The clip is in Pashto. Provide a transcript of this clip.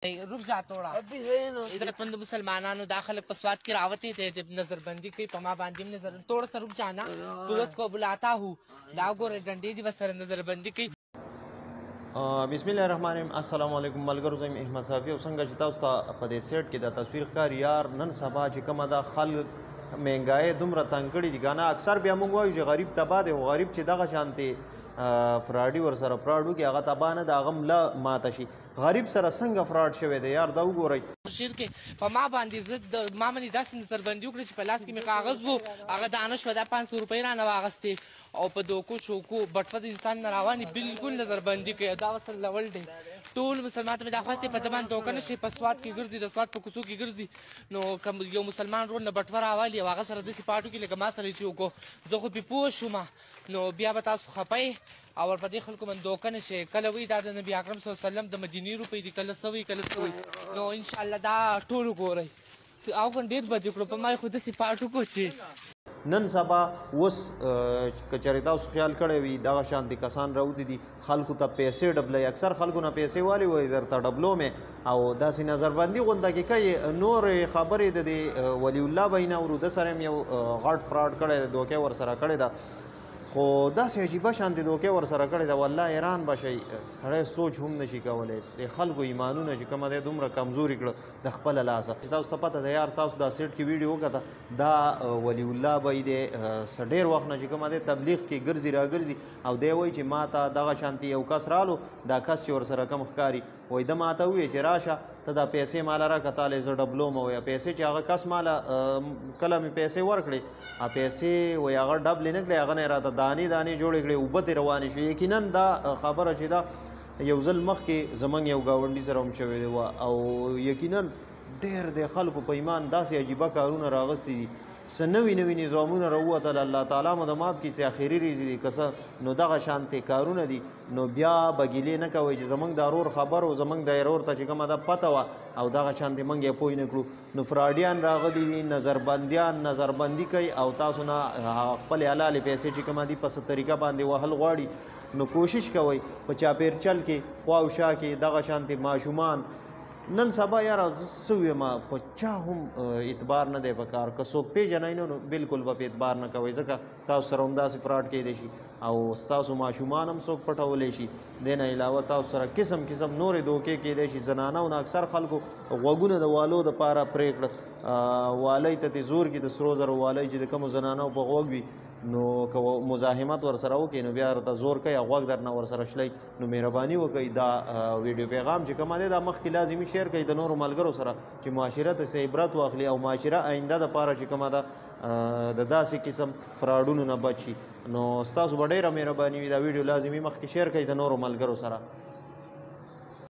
रुक जा थोड़ा इज्जतमंद मुसलमानों दाखिल पसवाद की रावतें थे जब नजरबंदी की पमा बांधी में नजर थोड़ा सा रुक जाना पुलिस को बुलाता हूँ दागो रे डंडी दी बस नजरबंदी की बिस्मिल्लाहिर्रहमानिर्रहीम अस्सलाम वालेकुम मलगर ज़मीम अहमद साफ़ी और संग जिता उस्ता पदे सेट के दा तस्वीर कार यार नन सबा च कम दा खल महंगाई दुमरा तंकड़ी दी गाना अक्सर भी हम वायु गरीब तबाह दे गरीब च दगा शांति फ्राडी वर सर फ्राडू की आगा तबाह न दा गम ला मातशी गरीब सर संग फ्राड शवे दे यार दा वګورئ شیر کې په ما باندې زه ما باندې داسې نظربندي وکړه چې په لاس کې مې کاغذ و هغه دانه شوه دا 500 روپۍ رانه واغستې او په دوکو شوکو بټوه د انسان نه راوانې بالکل نظربندي کوي دا ورسره لول دی ټول مسلمان ته مې دا خواستې په دمان دوکه نه شي په سواد کې ګرځي د سواد په کوڅو کې ګرځي نو که یو مسلمان رور نه بټوه راوالي او هغه سره داسې پاټو کې لکه ما سره چې وکړو زه خو پې پوه شوم نو بیا به تاسو خفئ او ورپدې خلکو باندې دوکه نه شي کله وایي دا د نبي اکرم صلی الله علیه وسلم د مدینې روپۍ دي کله څه وایي کله څه وایي نو انشاءالله دا ټول وګورئ او که ډېر بد وکړو په ما یې خو داسې پاټ وکړو چې نن سبا اوس که چېرې تاسو خیال کړی وي دغه شانتي کسان راوتي دي خلکو ته پیسې ډبلوي اکثر خلکو نه پیسې والي وایي درته ډبلو مې او داسې نظربندي غونډه کې کوي نورې خبرې د دې ولی الله بینه اورو د سره هم یو غټ فراډ کړی دی دوکې ورسره کړې ده خو داسې عجیبه شانتې دوکې ورسره کړې ده والله حیران به شئ سړی سوچ هم نشي کولی د خلکو ایمانونه چې کومه دی دومره کمزوري کړه د خپله لاسه تاسو ته پته ده یار تاسو دا سیټ کې ویډیو وکړه دا ولی الله بی دی څه ډېر وخت نه چې کومه دی تبلیغ کې ګرځي راګرځي او دی وایي چې ما ته دغه شانتي یو کس رالو دا کس چې ورسره کم ښکاري وایي ده ما ته ووایي چې راشه ته دا پیسې ماله راکړه تاله زه ډبلوم وایه پیسې چې هغه کس ماله کله مې پیسې ورکړې پیسې وایي هغه ډبلې نه کړې هغه نه یې راته دانې دانې جوړې کړې اوبه ترې روانې شوې یقینا دا خبره چې دا یو ځل مخکې زموږ یو ګاونډي سره هم شوې وه او یقینا ډېر د خلکو په ایمان داسې عجیبه کارونه راغستي دي څه نوي نوي نظامونه راووتل الله تعالی مو د ماف کړي چې اخري ریزي دي که څه نو دغه شانتې کارونه دي نو بیا به ګیلې نه کوئ چې زموږ د ورور خبر و زموږ د ورور ته چې کومه ده پته وه او دغه شانتې موږ یې پوه نه کړو نو فراډیان راغلي دي نظربندیان نظربندي کوي او تاسو نه خپلې حلالې پیسې چې کومه دي په څه طریقه باندې وهل غواړي نو کوشش کوئ په چاپېرچل کې خوا او شا کې دغه شانتې ماشومان نن سبا یاره څه ویم په چا هم اعتبار نه دی پکار که څوک پیژنئ نو بالکل به په اعتبار نه کوئ ځکه تاسو سره همداسې فراډ کیدی شي او ستاسو ماشومان هم څوک پټولی شي دې نه علاوه تاسو سره قسم قسم نورې دوکې کیدی شي زنانو نه اکثر خلکو غوږونه د والو دپاره پرې کړه والی ته دې زور کې د سرو زرو والی چې د کومو زنانو په غوږ وي نو که مزاحمت ورسره وکړي نو بیا ورته زور کوي او غوږ درنه ورسره شلی نو مهرباني وکړئ دا ویډیو پیغام چې کومه دی دا مخکې لازمي شیر کوئ د نورو ملګرو سره چې معاشره ته څه عبرت واخلي او معاشره آینده دپاره چې کومه ده د داسې قسم فراډونو نه بچ شي نو ستاسو به ډېره مهرباني وي دا ویډیو لازمي مخکې شیر کوئ د نورو ملګرو سره